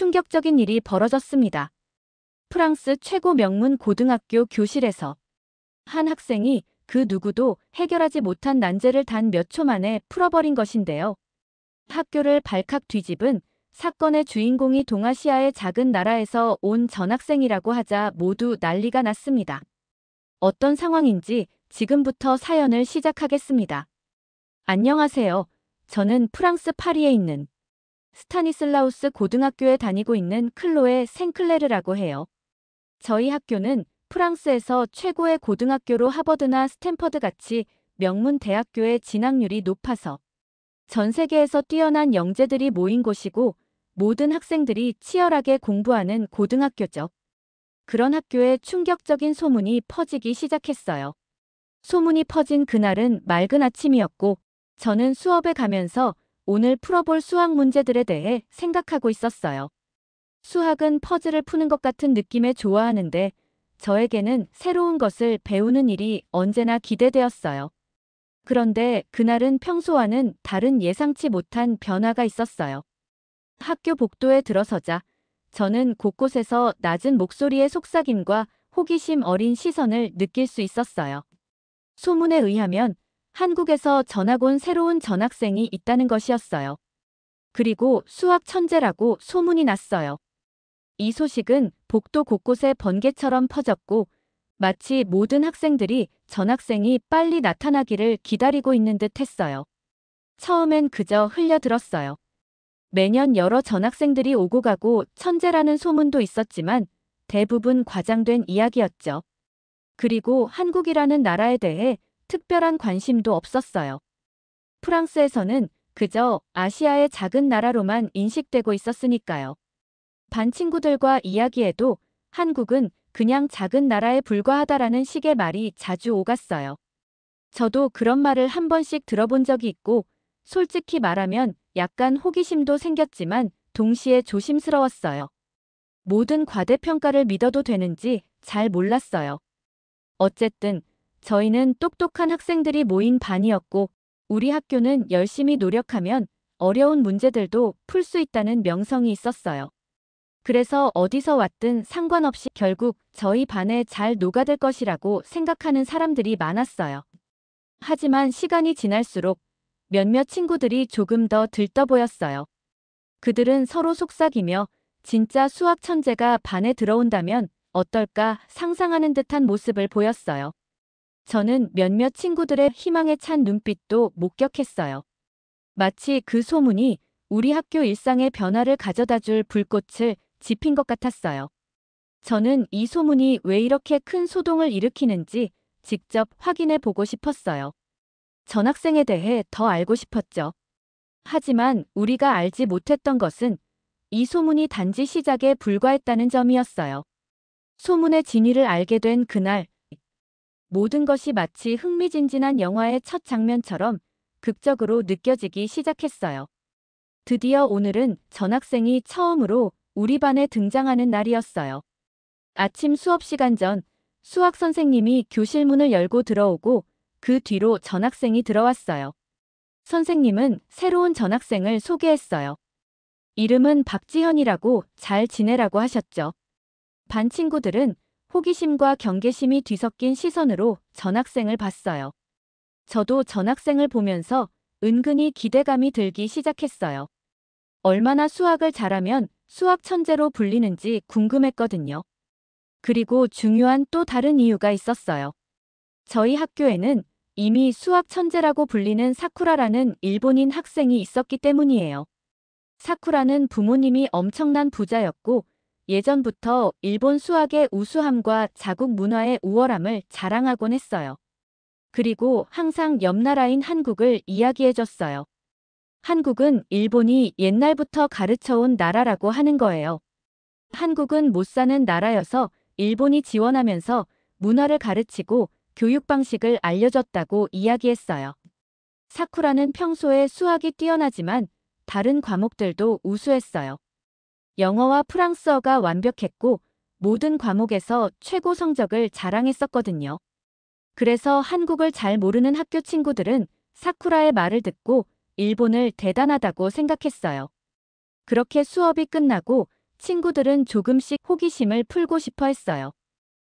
충격적인 일이 벌어졌습니다. 프랑스 최고 명문 고등학교 교실에서 한 학생이 그 누구도 해결하지 못한 난제를 단 몇 초 만에 풀어버린 것인데요. 학교를 발칵 뒤집은 사건의 주인공이 동아시아의 작은 나라에서 온 전학생이라고 하자 모두 난리가 났습니다. 어떤 상황인지 지금부터 사연을 시작하겠습니다. 안녕하세요. 저는 프랑스 파리에 있는 스타니슬라우스 고등학교에 다니고 있는 클로에 생클레르라고 해요. 저희 학교는 프랑스에서 최고의 고등학교로 하버드나 스탠퍼드 같이 명문 대학교의 진학률이 높아서 전 세계에서 뛰어난 영재들이 모인 곳이고 모든 학생들이 치열하게 공부하는 고등학교죠. 그런 학교에 충격적인 소문이 퍼지기 시작했어요. 소문이 퍼진 그날은 맑은 아침이었고 저는 수업에 가면서 오늘 풀어볼 수학 문제들에 대해 생각하고 있었어요. 수학은 퍼즐을 푸는 것 같은 느낌에 좋아하는데 저에게는 새로운 것을 배우는 일이 언제나 기대되었어요. 그런데 그날은 평소와는 다른 예상치 못한 변화가 있었어요. 학교 복도에 들어서자 저는 곳곳에서 낮은 목소리의 속삭임과 호기심 어린 시선을 느낄 수 있었어요. 소문에 의하면 한국에서 전학 온 새로운 전학생이 있다는 것이었어요. 그리고 수학 천재라고 소문이 났어요. 이 소식은 복도 곳곳에 번개처럼 퍼졌고 마치 모든 학생들이 전학생이 빨리 나타나기를 기다리고 있는 듯 했어요. 처음엔 그저 흘려들었어요. 매년 여러 전학생들이 오고 가고 천재라는 소문도 있었지만 대부분 과장된 이야기였죠. 그리고 한국이라는 나라에 대해 특별한 관심도 없었어요. 프랑스에서는 그저 아시아의 작은 나라로만 인식되고 있었으니까요. 반 친구들과 이야기해도 한국은 그냥 작은 나라에 불과하다라는 식의 말이 자주 오갔어요. 저도 그런 말을 한 번씩 들어본 적이 있고 솔직히 말하면 약간 호기심도 생겼지만 동시에 조심스러웠어요. 모든 과대평가를 믿어도 되는지 잘 몰랐어요. 어쨌든 저희는 똑똑한 학생들이 모인 반이었고 우리 학교는 열심히 노력하면 어려운 문제들도 풀 수 있다는 명성이 있었어요. 그래서 어디서 왔든 상관없이 결국 저희 반에 잘 녹아들 것이라고 생각하는 사람들이 많았어요. 하지만 시간이 지날수록 몇몇 친구들이 조금 더 들떠 보였어요. 그들은 서로 속삭이며 진짜 수학 천재가 반에 들어온다면 어떨까 상상하는 듯한 모습을 보였어요. 저는 몇몇 친구들의 희망에 찬 눈빛도 목격했어요. 마치 그 소문이 우리 학교 일상의 변화를 가져다줄 불꽃을 지핀 것 같았어요. 저는 이 소문이 왜 이렇게 큰 소동을 일으키는지 직접 확인해 보고 싶었어요. 전학생에 대해 더 알고 싶었죠. 하지만 우리가 알지 못했던 것은 이 소문이 단지 시작에 불과했다는 점이었어요. 소문의 진위를 알게 된 그날, 모든 것이 마치 흥미진진한 영화의 첫 장면처럼 극적으로 느껴지기 시작했어요. 드디어 오늘은 전학생이 처음으로 우리 반에 등장하는 날이었어요. 아침 수업 시간 전 수학 선생님이 교실 문을 열고 들어오고 그 뒤로 전학생이 들어왔어요. 선생님은 새로운 전학생을 소개했어요. 이름은 박지현이라고 잘 지내라고 하셨죠. 반 친구들은 호기심과 경계심이 뒤섞인 시선으로 전학생을 봤어요. 저도 전학생을 보면서 은근히 기대감이 들기 시작했어요. 얼마나 수학을 잘하면 수학 천재로 불리는지 궁금했거든요. 그리고 중요한 또 다른 이유가 있었어요. 저희 학교에는 이미 수학 천재라고 불리는 사쿠라라는 일본인 학생이 있었기 때문이에요. 사쿠라는 부모님이 엄청난 부자였고 예전부터 일본 수학의 우수함과 자국 문화의 우월함을 자랑하곤 했어요. 그리고 항상 옆 나라인 한국을 이야기해줬어요. 한국은 일본이 옛날부터 가르쳐온 나라라고 하는 거예요. 한국은 못 사는 나라여서 일본이 지원하면서 문화를 가르치고 교육 방식을 알려줬다고 이야기했어요. 사쿠라는 평소에 수학이 뛰어나지만 다른 과목들도 우수했어요. 영어와 프랑스어가 완벽했고 모든 과목에서 최고 성적을 자랑했었거든요. 그래서 한국을 잘 모르는 학교 친구들은 사쿠라의 말을 듣고 일본을 대단하다고 생각했어요. 그렇게 수업이 끝나고 친구들은 조금씩 호기심을 풀고 싶어 했어요.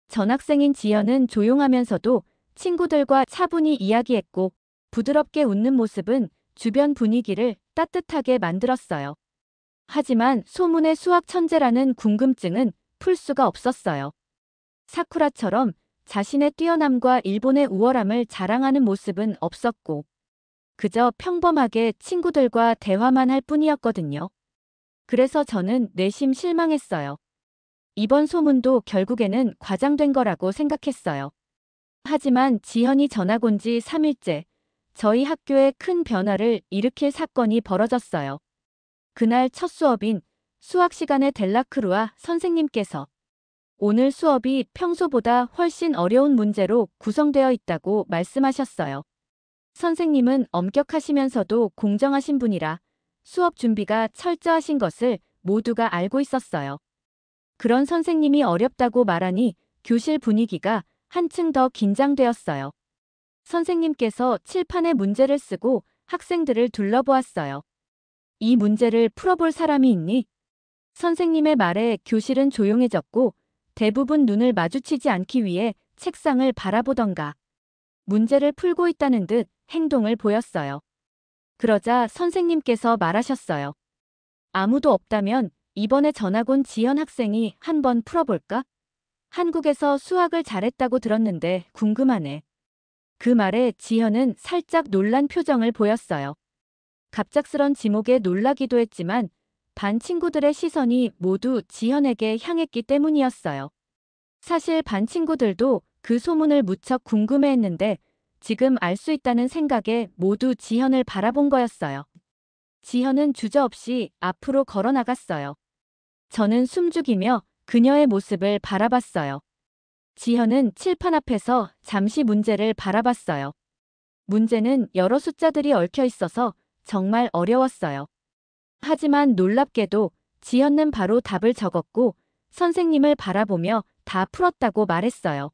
전학생인 지연은 조용하면서도 친구들과 차분히 이야기했고 부드럽게 웃는 모습은 주변 분위기를 따뜻하게 만들었어요. 하지만 소문의 수학 천재라는 궁금증은 풀 수가 없었어요. 사쿠라처럼 자신의 뛰어남과 일본의 우월함을 자랑하는 모습은 없었고 그저 평범하게 친구들과 대화만 할 뿐이었거든요. 그래서 저는 내심 실망했어요. 이번 소문도 결국에는 과장된 거라고 생각했어요. 하지만 지현이 전학 온 지 3일째, 저희 학교에 큰 변화를 일으킬 사건이 벌어졌어요. 그날 첫 수업인 수학 시간에 델라크루아 선생님께서 오늘 수업이 평소보다 훨씬 어려운 문제로 구성되어 있다고 말씀하셨어요. 선생님은 엄격하시면서도 공정하신 분이라 수업 준비가 철저하신 것을 모두가 알고 있었어요. 그런 선생님이 어렵다고 말하니 교실 분위기가 한층 더 긴장되었어요. 선생님께서 칠판에 문제를 쓰고 학생들을 둘러보았어요. 이 문제를 풀어볼 사람이 있니? 선생님의 말에 교실은 조용해졌고 대부분 눈을 마주치지 않기 위해 책상을 바라보던가 문제를 풀고 있다는 듯 행동을 보였어요. 그러자 선생님께서 말하셨어요. 아무도 없다면 이번에 전학 온 지연 학생이 한번 풀어볼까? 한국에서 수학을 잘했다고 들었는데 궁금하네. 그 말에 지현은 살짝 놀란 표정을 보였어요. 갑작스런 지목에 놀라기도 했지만 반 친구들의 시선이 모두 지현에게 향했기 때문이었어요. 사실 반 친구들도 그 소문을 무척 궁금해했는데 지금 알 수 있다는 생각에 모두 지현을 바라본 거였어요. 지현은 주저없이 앞으로 걸어 나갔어요. 저는 숨죽이며 그녀의 모습을 바라봤어요. 지현은 칠판 앞에서 잠시 문제를 바라봤어요. 문제는 여러 숫자들이 얽혀 있어서 정말 어려웠어요. 하지만 놀랍게도 지현은 바로 답을 적었고 선생님을 바라보며 다 풀었다고 말했어요.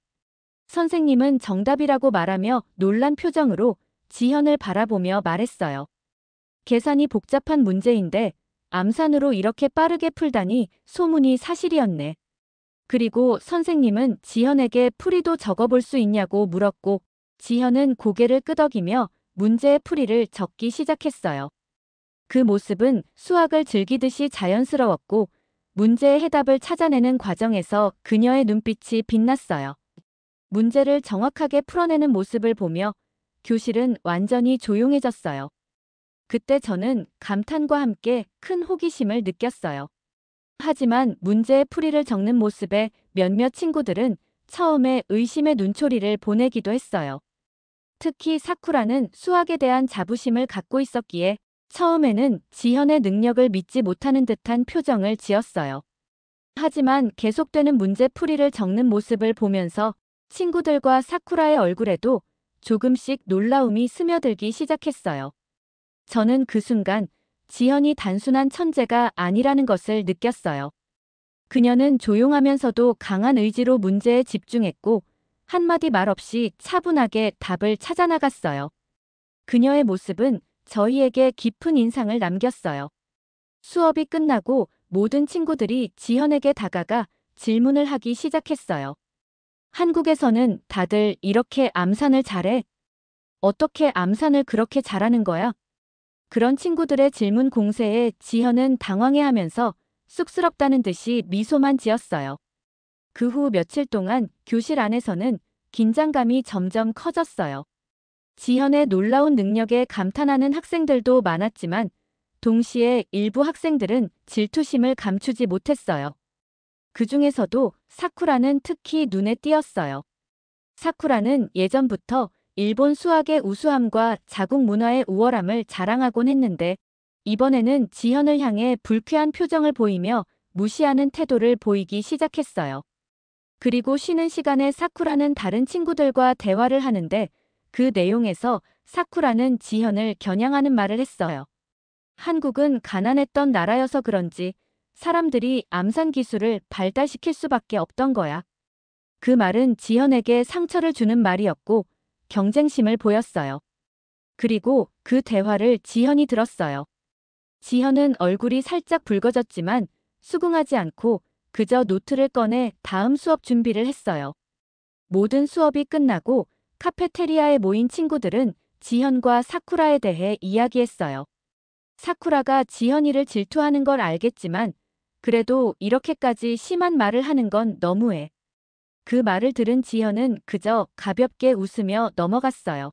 선생님은 정답이라고 말하며 놀란 표정으로 지현을 바라보며 말했어요. 계산이 복잡한 문제인데 암산으로 이렇게 빠르게 풀다니 소문이 사실이었네. 그리고 선생님은 지현에게 풀이도 적어볼 수 있냐고 물었고 지현은 고개를 끄덕이며 문제의 풀이를 적기 시작했어요. 그 모습은 수학을 즐기듯이 자연스러웠고 문제의 해답을 찾아내는 과정에서 그녀의 눈빛이 빛났어요. 문제를 정확하게 풀어내는 모습을 보며 교실은 완전히 조용해졌어요. 그때 저는 감탄과 함께 큰 호기심을 느꼈어요. 하지만 문제의 풀이를 적는 모습에 몇몇 친구들은 처음에 의심의 눈초리를 보내기도 했어요. 특히 사쿠라는 수학에 대한 자부심을 갖고 있었기에 처음에는 지현의 능력을 믿지 못하는 듯한 표정을 지었어요. 하지만 계속되는 문제 풀이를 적는 모습을 보면서 친구들과 사쿠라의 얼굴에도 조금씩 놀라움이 스며들기 시작했어요. 저는 그 순간 지현이 단순한 천재가 아니라는 것을 느꼈어요. 그녀는 조용하면서도 강한 의지로 문제에 집중했고 한마디 말 없이 차분하게 답을 찾아나갔어요. 그녀의 모습은 저희에게 깊은 인상을 남겼어요. 수업이 끝나고 모든 친구들이 지현에게 다가가 질문을 하기 시작했어요. 한국에서는 다들 이렇게 암산을 잘해? 어떻게 암산을 그렇게 잘하는 거야? 그런 친구들의 질문 공세에 지현은 당황해하면서 쑥스럽다는 듯이 미소만 지었어요. 그 후 며칠 동안 교실 안에서는 긴장감이 점점 커졌어요. 지현의 놀라운 능력에 감탄하는 학생들도 많았지만 동시에 일부 학생들은 질투심을 감추지 못했어요. 그 중에서도 사쿠라는 특히 눈에 띄었어요. 사쿠라는 예전부터 일본 수학의 우수함과 자국 문화의 우월함을 자랑하곤 했는데 이번에는 지현을 향해 불쾌한 표정을 보이며 무시하는 태도를 보이기 시작했어요. 그리고 쉬는 시간에 사쿠라는 다른 친구들과 대화를 하는데 그 내용에서 사쿠라는 지현을 겨냥하는 말을 했어요. 한국은 가난했던 나라여서 그런지 사람들이 암산 기술을 발달시킬 수밖에 없던 거야. 그 말은 지현에게 상처를 주는 말이었고 경쟁심을 보였어요. 그리고 그 대화를 지현이 들었어요. 지현은 얼굴이 살짝 붉어졌지만 수긍하지 않고 그저 노트를 꺼내 다음 수업 준비를 했어요. 모든 수업이 끝나고 카페테리아에 모인 친구들은 지현과 사쿠라에 대해 이야기했어요. 사쿠라가 지현이를 질투하는 걸 알겠지만 그래도 이렇게까지 심한 말을 하는 건 너무해. 그 말을 들은 지현은 그저 가볍게 웃으며 넘어갔어요.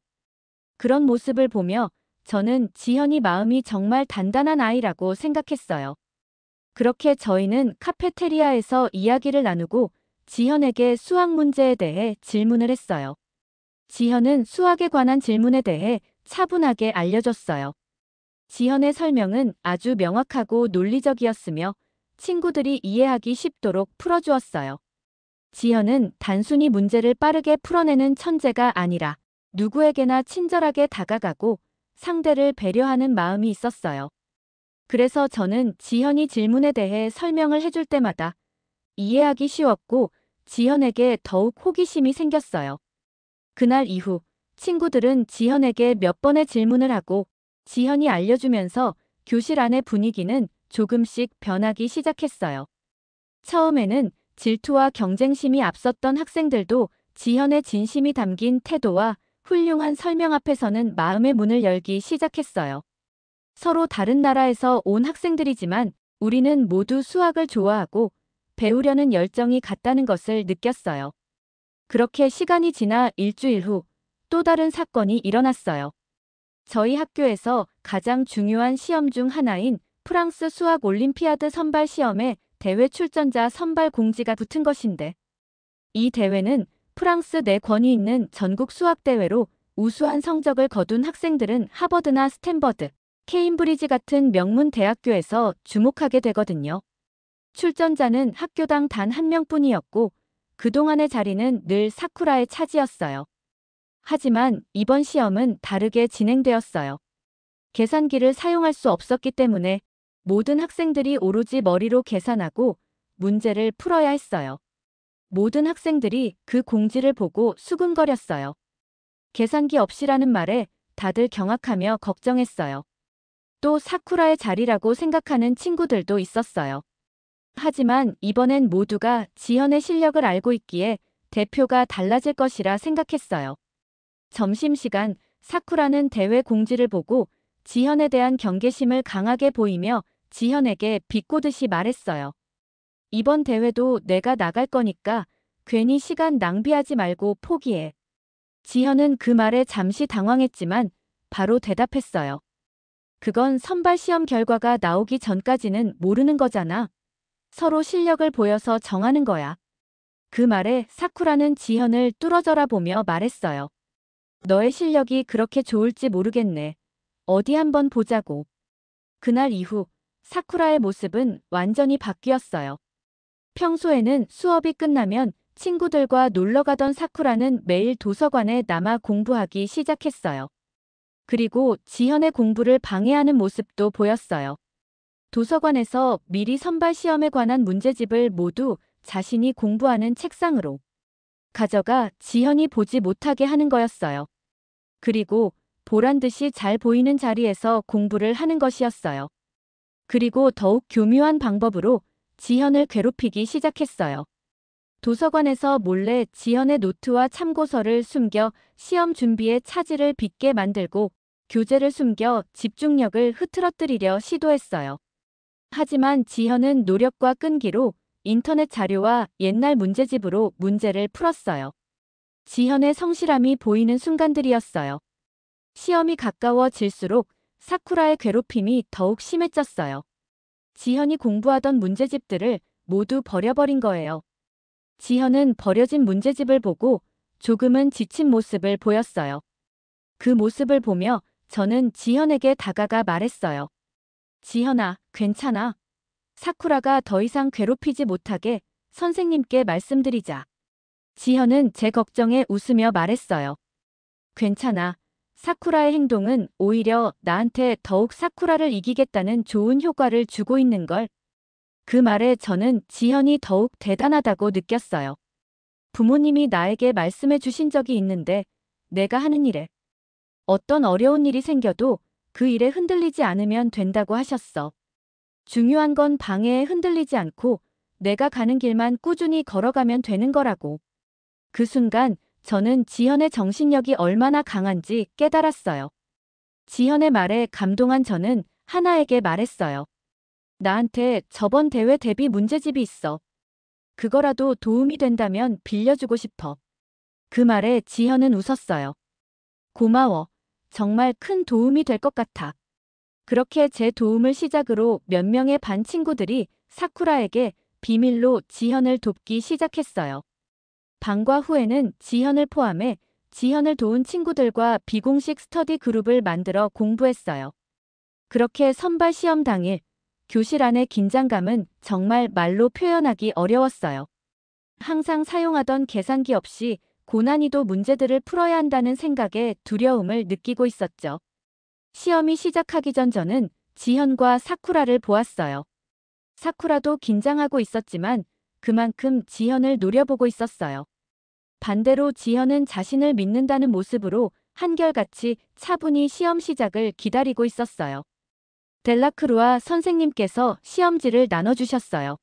그런 모습을 보며 저는 지현이 마음이 정말 단단한 아이라고 생각했어요. 그렇게 저희는 카페테리아에서 이야기를 나누고 지현에게 수학 문제에 대해 질문을 했어요. 지현은 수학에 관한 질문에 대해 차분하게 알려줬어요. 지현의 설명은 아주 명확하고 논리적이었으며 친구들이 이해하기 쉽도록 풀어주었어요. 지현은 단순히 문제를 빠르게 풀어내는 천재가 아니라 누구에게나 친절하게 다가가고 상대를 배려하는 마음이 있었어요. 그래서 저는 지현이 질문에 대해 설명을 해줄 때마다 이해하기 쉬웠고 지현에게 더욱 호기심이 생겼어요. 그날 이후 친구들은 지현에게 몇 번의 질문을 하고 지현이 알려주면서 교실 안의 분위기는 조금씩 변하기 시작했어요. 처음에는 질투와 경쟁심이 앞섰던 학생들도 지현의 진심이 담긴 태도와 훌륭한 설명 앞에서는 마음의 문을 열기 시작했어요. 서로 다른 나라에서 온 학생들이지만 우리는 모두 수학을 좋아하고 배우려는 열정이 같다는 것을 느꼈어요. 그렇게 시간이 지나 일주일 후 또 다른 사건이 일어났어요. 저희 학교에서 가장 중요한 시험 중 하나인 프랑스 수학 올림피아드 선발 시험에 대회 출전자 선발 공지가 붙은 것인데 이 대회는 프랑스 내 권위 있는 전국 수학 대회로 우수한 성적을 거둔 학생들은 하버드나 스탠버드, 케임브리지 같은 명문 대학교에서 주목하게 되거든요. 출전자는 학교당 단 한 명뿐이었고 그동안의 자리는 늘 사쿠라의 차지였어요. 하지만 이번 시험은 다르게 진행되었어요. 계산기를 사용할 수 없었기 때문에 모든 학생들이 오로지 머리로 계산하고 문제를 풀어야 했어요. 모든 학생들이 그 공지를 보고 수근거렸어요. 계산기 없이라는 말에 다들 경악하며 걱정했어요. 또 사쿠라의 자리라고 생각하는 친구들도 있었어요. 하지만 이번엔 모두가 지현의 실력을 알고 있기에 대표가 달라질 것이라 생각했어요. 점심시간 사쿠라는 대회 공지를 보고 지현에 대한 경계심을 강하게 보이며 지현에게 비꼬듯이 말했어요. 이번 대회도 내가 나갈 거니까 괜히 시간 낭비하지 말고 포기해. 지현은 그 말에 잠시 당황했지만 바로 대답했어요. 그건 선발 시험 결과가 나오기 전까지는 모르는 거잖아. 서로 실력을 보여서 정하는 거야. 그 말에 사쿠라는 지현을 뚫어져라 보며 말했어요. 너의 실력이 그렇게 좋을지 모르겠네. 어디 한번 보자고. 그날 이후 사쿠라의 모습은 완전히 바뀌었어요. 평소에는 수업이 끝나면 친구들과 놀러 가던 사쿠라는 매일 도서관에 남아 공부하기 시작했어요. 그리고 지현의 공부를 방해하는 모습도 보였어요. 도서관에서 미리 선발 시험에 관한 문제집을 모두 자신이 공부하는 책상으로 가져가 지현이 보지 못하게 하는 거였어요. 그리고 보란듯이 잘 보이는 자리에서 공부를 하는 것이었어요. 그리고 더욱 교묘한 방법으로 지현을 괴롭히기 시작했어요. 도서관에서 몰래 지현의 노트와 참고서를 숨겨 시험 준비에 차질을 빚게 만들고 교재를 숨겨 집중력을 흐트러뜨리려 시도했어요. 하지만 지현은 노력과 끈기로 인터넷 자료와 옛날 문제집으로 문제를 풀었어요. 지현의 성실함이 보이는 순간들이었어요. 시험이 가까워질수록 사쿠라의 괴롭힘이 더욱 심해졌어요. 지현이 공부하던 문제집들을 모두 버려버린 거예요. 지현은 버려진 문제집을 보고 조금은 지친 모습을 보였어요. 그 모습을 보며 저는 지현에게 다가가 말했어요. 지현아, 괜찮아. 사쿠라가 더 이상 괴롭히지 못하게 선생님께 말씀드리자. 지현은 제 걱정에 웃으며 말했어요. 괜찮아. 사쿠라의 행동은 오히려 나한테 더욱 사쿠라를 이기겠다는 좋은 효과를 주고 있는걸. 그 말에 저는 지현이 더욱 대단하다고 느꼈어요. 부모님이 나에게 말씀해 주신 적이 있는데 내가 하는 일에 어떤 어려운 일이 생겨도 그 일에 흔들리지 않으면 된다고 하셨어. 중요한 건 방해에 흔들리지 않고 내가 가는 길만 꾸준히 걸어가면 되는 거라고. 그 순간 저는 지현의 정신력이 얼마나 강한지 깨달았어요. 지현의 말에 감동한 저는 하나에게 말했어요. 나한테 저번 대회 대비 문제집이 있어. 그거라도 도움이 된다면 빌려주고 싶어. 그 말에 지현은 웃었어요. 고마워. 정말 큰 도움이 될 것 같아. 그렇게 제 도움을 시작으로 몇 명의 반 친구들이 사쿠라에게 비밀로 지현을 돕기 시작했어요. 방과 후에는 지현을 포함해 지현을 도운 친구들과 비공식 스터디 그룹을 만들어 공부했어요. 그렇게 선발 시험 당일, 교실 안의 긴장감은 정말 말로 표현하기 어려웠어요. 항상 사용하던 계산기 없이 고난이도 문제들을 풀어야 한다는 생각에 두려움을 느끼고 있었죠. 시험이 시작하기 전 저는 지현과 사쿠라를 보았어요. 사쿠라도 긴장하고 있었지만 그만큼 지현을 노려보고 있었어요. 반대로 지현은 자신을 믿는다는 모습으로 한결같이 차분히 시험 시작을 기다리고 있었어요. 델라크루아 선생님께서 시험지를 나눠주셨어요.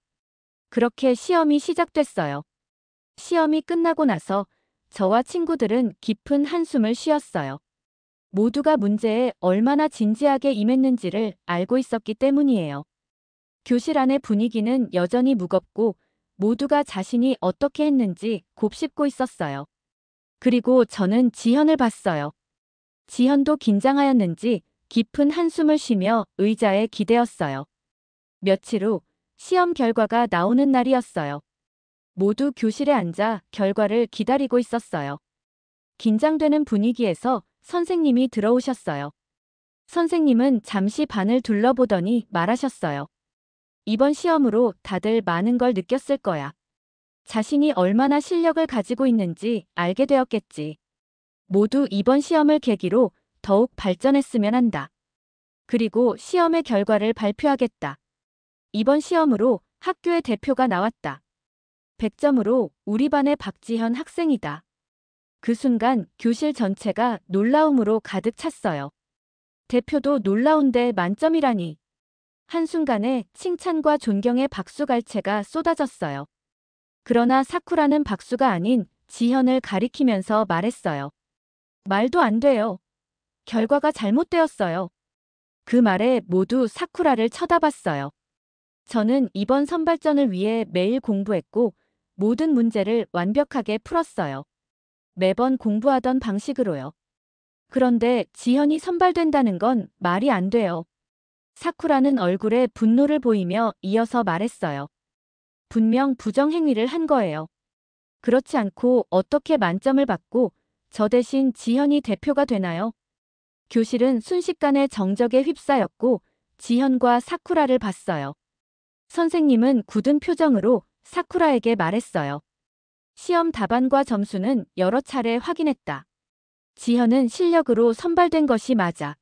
그렇게 시험이 시작됐어요. 시험이 끝나고 나서 저와 친구들은 깊은 한숨을 쉬었어요. 모두가 문제에 얼마나 진지하게 임했는지를 알고 있었기 때문이에요. 교실 안의 분위기는 여전히 무겁고 모두가 자신이 어떻게 했는지 곱씹고 있었어요. 그리고 저는 지현을 봤어요. 지현도 긴장하였는지 깊은 한숨을 쉬며 의자에 기대었어요. 며칠 후 시험 결과가 나오는 날이었어요. 모두 교실에 앉아 결과를 기다리고 있었어요. 긴장되는 분위기에서 선생님이 들어오셨어요. 선생님은 잠시 반을 둘러보더니 말하셨어요. 이번 시험으로 다들 많은 걸 느꼈을 거야. 자신이 얼마나 실력을 가지고 있는지 알게 되었겠지. 모두 이번 시험을 계기로 더욱 발전했으면 한다. 그리고 시험의 결과를 발표하겠다. 이번 시험으로 학교의 대표가 나왔다. 100점으로 우리 반의 박지현 학생이다. 그 순간 교실 전체가 놀라움으로 가득 찼어요. 대표도 놀라운데 만점이라니. 한순간에 칭찬과 존경의 박수갈채가 쏟아졌어요. 그러나 사쿠라는 박수가 아닌 지현을 가리키면서 말했어요. 말도 안 돼요. 결과가 잘못되었어요. 그 말에 모두 사쿠라를 쳐다봤어요. 저는 이번 선발전을 위해 매일 공부했고 모든 문제를 완벽하게 풀었어요. 매번 공부하던 방식으로요. 그런데 지현이 선발된다는 건 말이 안 돼요. 사쿠라는 얼굴에 분노를 보이며 이어서 말했어요. 분명 부정행위를 한 거예요. 그렇지 않고 어떻게 만점을 받고 저 대신 지현이 대표가 되나요? 교실은 순식간에 정적에 휩싸였고 지현과 사쿠라를 봤어요. 선생님은 굳은 표정으로 사쿠라에게 말했어요. 시험 답안과 점수는 여러 차례 확인했다. 지현은 실력으로 선발된 것이 맞아.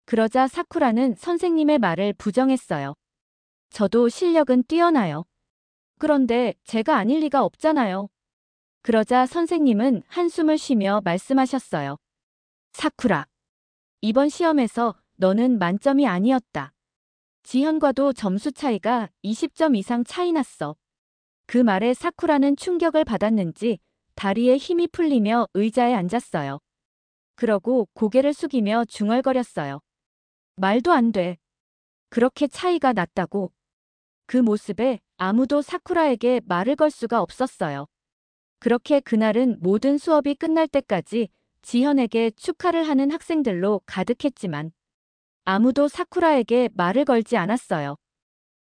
그러자 사쿠라는 선생님의 말을 부정했어요. 저도 실력은 뛰어나요. 그런데 제가 아닐 리가 없잖아요. 그러자 선생님은 한숨을 쉬며 말씀하셨어요. 사쿠라, 이번 시험에서 너는 만점이 아니었다. 지현과도 점수 차이가 20점 이상 차이 났어. 그 말에 사쿠라는 충격을 받았는지 다리에 힘이 풀리며 의자에 앉았어요. 그러고 고개를 숙이며 중얼거렸어요. 말도 안 돼. 그렇게 차이가 났다고. 그 모습에 아무도 사쿠라에게 말을 걸 수가 없었어요. 그렇게 그날은 모든 수업이 끝날 때까지 지현에게 축하를 하는 학생들로 가득했지만 아무도 사쿠라에게 말을 걸지 않았어요.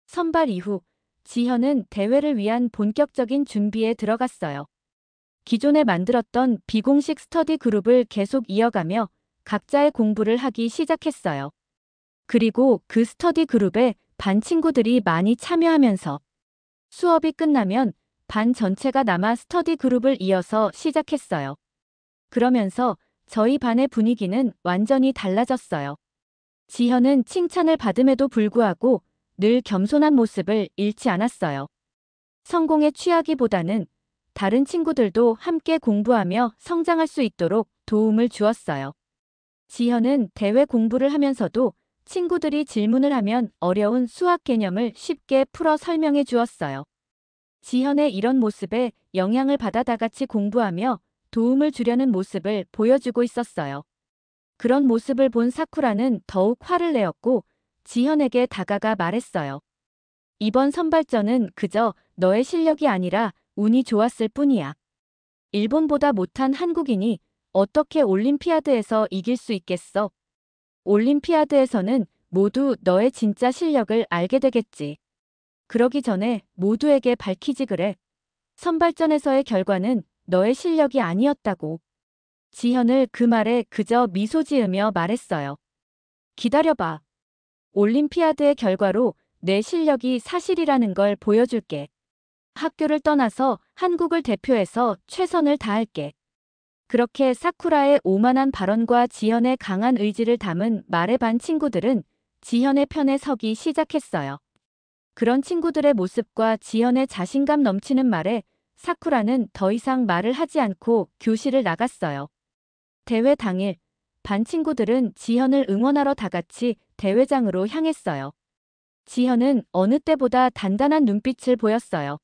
선발 이후 지현은 대회를 위한 본격적인 준비에 들어갔어요. 기존에 만들었던 비공식 스터디 그룹을 계속 이어가며 각자의 공부를 하기 시작했어요. 그리고 그 스터디 그룹에 반 친구들이 많이 참여하면서 수업이 끝나면 반 전체가 남아 스터디 그룹을 이어서 시작했어요. 그러면서 저희 반의 분위기는 완전히 달라졌어요. 지현은 칭찬을 받음에도 불구하고 늘 겸손한 모습을 잃지 않았어요. 성공에 취하기보다는 다른 친구들도 함께 공부하며 성장할 수 있도록 도움을 주었어요. 지현은 대회 공부를 하면서도 친구들이 질문을 하면 어려운 수학 개념을 쉽게 풀어 설명해 주었어요. 지현의 이런 모습에 영향을 받아 다 같이 공부하며 도움을 주려는 모습을 보여주고 있었어요. 그런 모습을 본 사쿠라는 더욱 화를 내었고 지현에게 다가가 말했어요. 이번 선발전은 그저 너의 실력이 아니라 운이 좋았을 뿐이야. 일본보다 못한 한국인이 어떻게 올림피아드에서 이길 수 있겠어? 올림피아드에서는 모두 너의 진짜 실력을 알게 되겠지. 그러기 전에 모두에게 밝히지 그래. 선발전에서의 결과는 너의 실력이 아니었다고. 지현을 그 말에 그저 미소 지으며 말했어요. 기다려봐. 올림피아드의 결과로 내 실력이 사실이라는 걸 보여줄게. 학교를 떠나서 한국을 대표해서 최선을 다할게. 그렇게 사쿠라의 오만한 발언과 지현의 강한 의지를 담은 말에 반 친구들은 지현의 편에 서기 시작했어요. 그런 친구들의 모습과 지현의 자신감 넘치는 말에 사쿠라는 더 이상 말을 하지 않고 교실을 나갔어요. 대회 당일, 반 친구들은 지현을 응원하러 다 같이 대회장으로 향했어요. 지현은 어느 때보다 단단한 눈빛을 보였어요.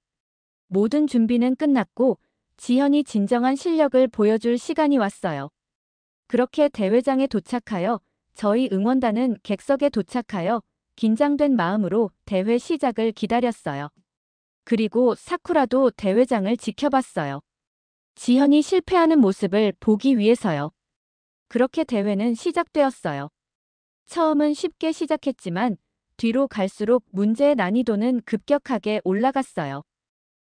모든 준비는 끝났고 지현이 진정한 실력을 보여줄 시간이 왔어요. 그렇게 대회장에 도착하여 저희 응원단은 객석에 도착하여 긴장된 마음으로 대회 시작을 기다렸어요. 그리고 사쿠라도 대회장을 지켜봤어요. 지현이 실패하는 모습을 보기 위해서요. 그렇게 대회는 시작되었어요. 처음은 쉽게 시작했지만 뒤로 갈수록 문제의 난이도는 급격하게 올라갔어요.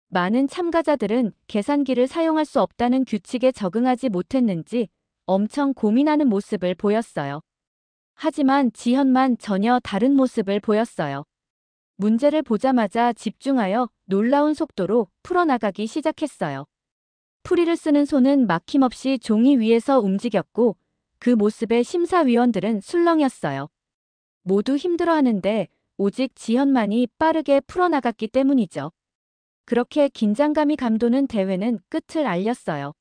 많은 참가자들은 계산기를 사용할 수 없다는 규칙에 적응하지 못했는지 엄청 고민하는 모습을 보였어요. 하지만 지현만 전혀 다른 모습을 보였어요. 문제를 보자마자 집중하여 놀라운 속도로 풀어나가기 시작했어요. 풀이를 쓰는 손은 막힘없이 종이 위에서 움직였고 그 모습에 심사위원들은 술렁였어요. 모두 힘들어하는데 오직 지현만이 빠르게 풀어나갔기 때문이죠. 그렇게 긴장감이 감도는 대회는 끝을 알렸어요.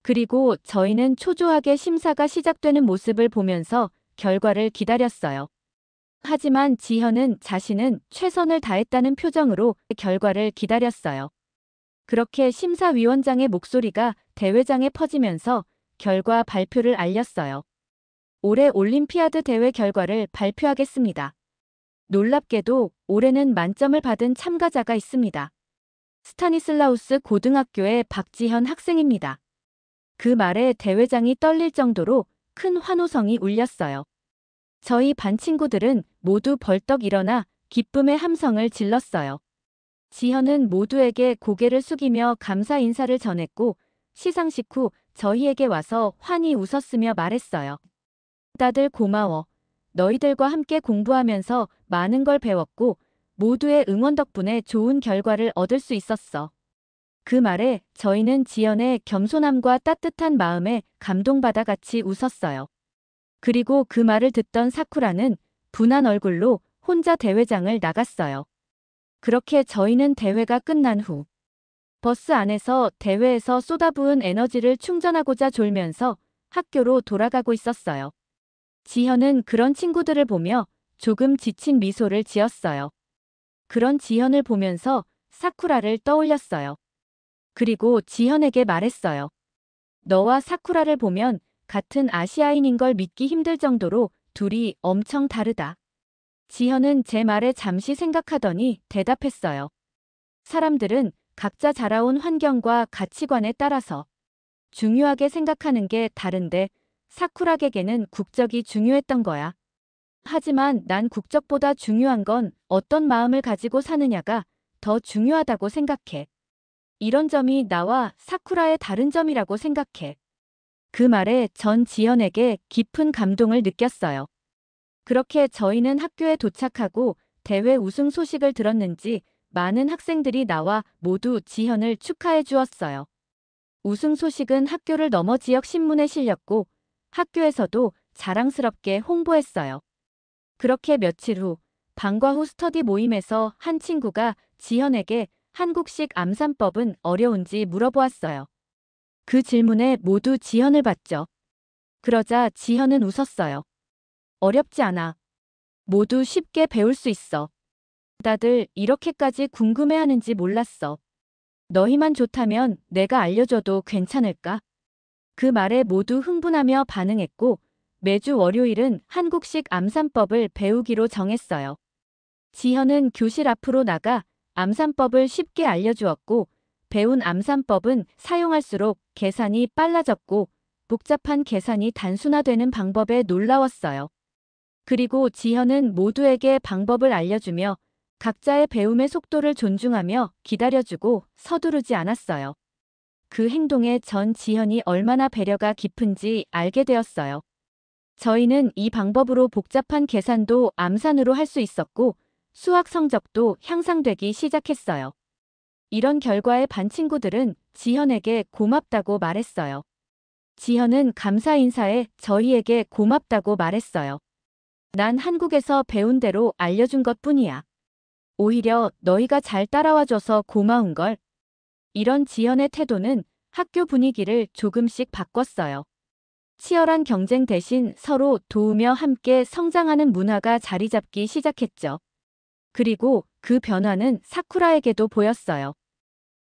그리고 저희는 초조하게 심사가 시작되는 모습을 보면서 결과를 기다렸어요. 하지만 지현은 자신은 최선을 다했다는 표정으로 결과를 기다렸어요. 그렇게 심사위원장의 목소리가 대회장에 퍼지면서 결과 발표를 알렸어요. 올해 올림피아드 대회 결과를 발표하겠습니다. 놀랍게도 올해는 만점을 받은 참가자가 있습니다. 스타니슬라우스 고등학교의 박지현 학생입니다. 그 말에 대회장이 떨릴 정도로 큰 환호성이 울렸어요. 저희 반 친구들은 모두 벌떡 일어나 기쁨의 함성을 질렀어요. 지현은 모두에게 고개를 숙이며 감사 인사를 전했고 시상식 후 저희에게 와서 환히 웃었으며 말했어요. 다들 고마워. 너희들과 함께 공부하면서 많은 걸 배웠고 모두의 응원 덕분에 좋은 결과를 얻을 수 있었어. 그 말에 저희는 지연의 겸손함과 따뜻한 마음에 감동받아 같이 웃었어요. 그리고 그 말을 듣던 사쿠라는 분한 얼굴로 혼자 대회장을 나갔어요. 그렇게 저희는 대회가 끝난 후 버스 안에서 대회에서 쏟아부은 에너지를 충전하고자 졸면서 학교로 돌아가고 있었어요. 지현은 그런 친구들을 보며 조금 지친 미소를 지었어요. 그런 지현을 보면서 사쿠라를 떠올렸어요. 그리고 지현에게 말했어요. 너와 사쿠라를 보면 같은 아시아인인 걸 믿기 힘들 정도로 둘이 엄청 다르다. 지현은 제 말에 잠시 생각하더니 대답했어요. 사람들은 각자 자라온 환경과 가치관에 따라서 중요하게 생각하는 게 다른데 사쿠라에게는 국적이 중요했던 거야. 하지만 난 국적보다 중요한 건 어떤 마음을 가지고 사느냐가 더 중요하다고 생각해. 이런 점이 나와 사쿠라의 다른 점이라고 생각해. 그 말에 전 지연에게 깊은 감동을 느꼈어요. 그렇게 저희는 학교에 도착하고 대회 우승 소식을 들었는지 많은 학생들이 나와 모두 지현을 축하해 주었어요. 우승 소식은 학교를 넘어 지역 신문에 실렸고 학교에서도 자랑스럽게 홍보했어요. 그렇게 며칠 후 방과 후 스터디 모임에서 한 친구가 지현에게 한국식 암산법은 어려운지 물어보았어요. 그 질문에 모두 지현을 봤죠. 그러자 지현은 웃었어요. 어렵지 않아. 모두 쉽게 배울 수 있어. 다들 이렇게까지 궁금해하는지 몰랐어. 너희만 좋다면 내가 알려줘도 괜찮을까? 그 말에 모두 흥분하며 반응했고 매주 월요일은 한국식 암산법을 배우기로 정했어요. 지현은 교실 앞으로 나가 암산법을 쉽게 알려주었고 배운 암산법은 사용할수록 계산이 빨라졌고 복잡한 계산이 단순화되는 방법에 놀라웠어요. 그리고 지현은 모두에게 방법을 알려주며 각자의 배움의 속도를 존중하며 기다려주고 서두르지 않았어요. 그 행동에 전 지현이 얼마나 배려가 깊은지 알게 되었어요. 저희는 이 방법으로 복잡한 계산도 암산으로 할 수 있었고 수학 성적도 향상되기 시작했어요. 이런 결과에 반 친구들은 지현에게 고맙다고 말했어요. 지현은 감사 인사에 저희에게 고맙다고 말했어요. 난 한국에서 배운 대로 알려준 것뿐이야. 오히려 너희가 잘 따라와줘서 고마운걸. 이런 지현의 태도는 학교 분위기를 조금씩 바꿨어요. 치열한 경쟁 대신 서로 도우며 함께 성장하는 문화가 자리 잡기 시작했죠. 그리고 그 변화는 사쿠라에게도 보였어요.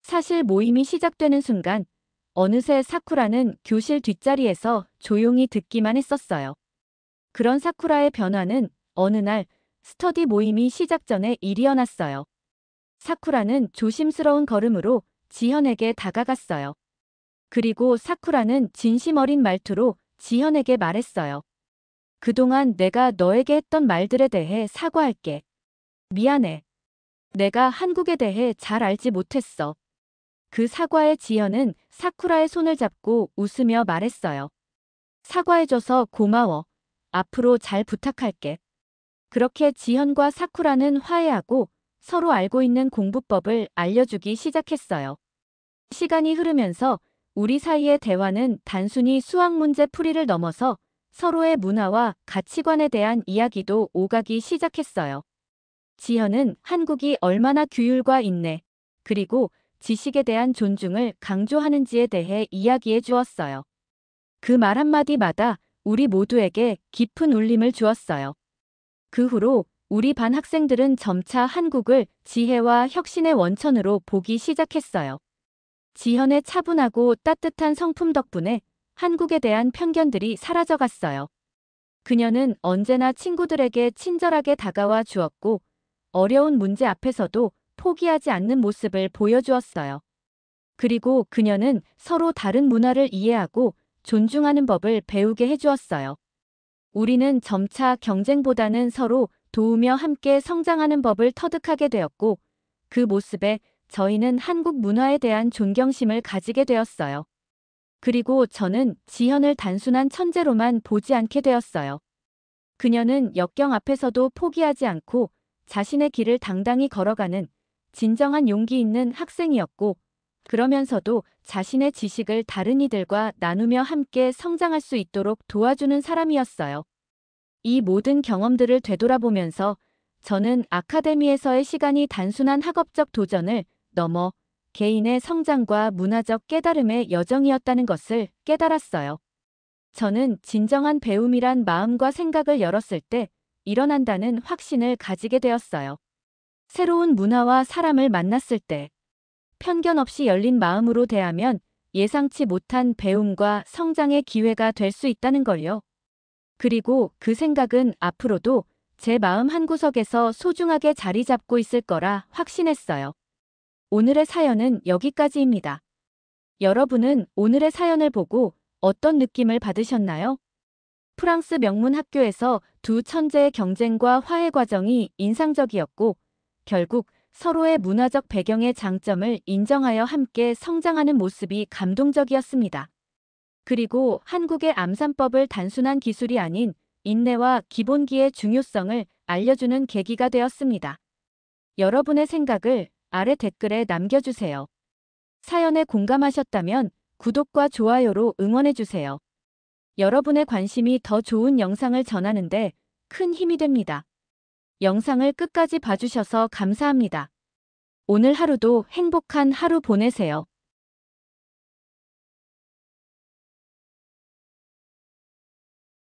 사실 모임이 시작되는 순간 어느새 사쿠라는 교실 뒷자리에서 조용히 듣기만 했었어요. 그런 사쿠라의 변화는 어느 날 스터디 모임이 시작 전에 일어났어요. 사쿠라는 조심스러운 걸음으로 지현에게 다가갔어요. 그리고 사쿠라는 진심 어린 말투로 지현에게 말했어요. 그동안 내가 너에게 했던 말들에 대해 사과할게. 미안해. 내가 한국에 대해 잘 알지 못했어. 그 사과에 지현은 사쿠라의 손을 잡고 웃으며 말했어요. 사과해줘서 고마워. 앞으로 잘 부탁할게. 그렇게 지현과 사쿠라는 화해하고 서로 알고 있는 공부법을 알려주기 시작했어요. 시간이 흐르면서 우리 사이의 대화는 단순히 수학 문제 풀이를 넘어서 서로의 문화와 가치관에 대한 이야기도 오가기 시작했어요. 지현은 한국이 얼마나 규율과 인내, 그리고 지식에 대한 존중을 강조하는지에 대해 이야기해 주었어요. 그 말 한마디마다 우리 모두에게 깊은 울림을 주었어요. 그 후로 우리 반 학생들은 점차 한국을 지혜와 혁신의 원천으로 보기 시작했어요. 지현의 차분하고 따뜻한 성품 덕분에 한국에 대한 편견들이 사라져갔어요. 그녀는 언제나 친구들에게 친절하게 다가와 주었고 어려운 문제 앞에서도 포기하지 않는 모습을 보여주었어요. 그리고 그녀는 서로 다른 문화를 이해하고 존중하는 법을 배우게 해주었어요. 우리는 점차 경쟁보다는 서로 도우며 함께 성장하는 법을 터득하게 되었고 그 모습에 저희는 한국 문화에 대한 존경심을 가지게 되었어요. 그리고 저는 지현을 단순한 천재로만 보지 않게 되었어요. 그녀는 역경 앞에서도 포기하지 않고 자신의 길을 당당히 걸어가는 진정한 용기 있는 학생이었고 그러면서도 자신의 지식을 다른 이들과 나누며 함께 성장할 수 있도록 도와주는 사람이었어요. 이 모든 경험들을 되돌아보면서 저는 아카데미에서의 시간이 단순한 학업적 도전을 넘어 개인의 성장과 문화적 깨달음의 여정이었다는 것을 깨달았어요. 저는 진정한 배움이란 마음과 생각을 열었을 때 일어난다는 확신을 가지게 되었어요. 새로운 문화와 사람을 만났을 때 편견 없이 열린 마음으로 대하면 예상치 못한 배움과 성장의 기회가 될 수 있다는 걸요. 그리고 그 생각은 앞으로도 제 마음 한구석에서 소중하게 자리 잡고 있을 거라 확신했어요. 오늘의 사연은 여기까지입니다. 여러분은 오늘의 사연을 보고 어떤 느낌을 받으셨나요? 프랑스 명문 학교에서 두 천재의 경쟁과 화해 과정이 인상적이었고 결국 서로의 문화적 배경의 장점을 인정하여 함께 성장하는 모습이 감동적이었습니다. 그리고 한국의 암산법을 단순한 기술이 아닌 인내와 기본기의 중요성을 알려주는 계기가 되었습니다. 여러분의 생각을 아래 댓글에 남겨주세요. 사연에 공감하셨다면 구독과 좋아요로 응원해주세요. 여러분의 관심이 더 좋은 영상을 전하는데 큰 힘이 됩니다. 영상을 끝까지 봐주셔서 감사합니다. 오늘 하루도 행복한 하루 보내세요.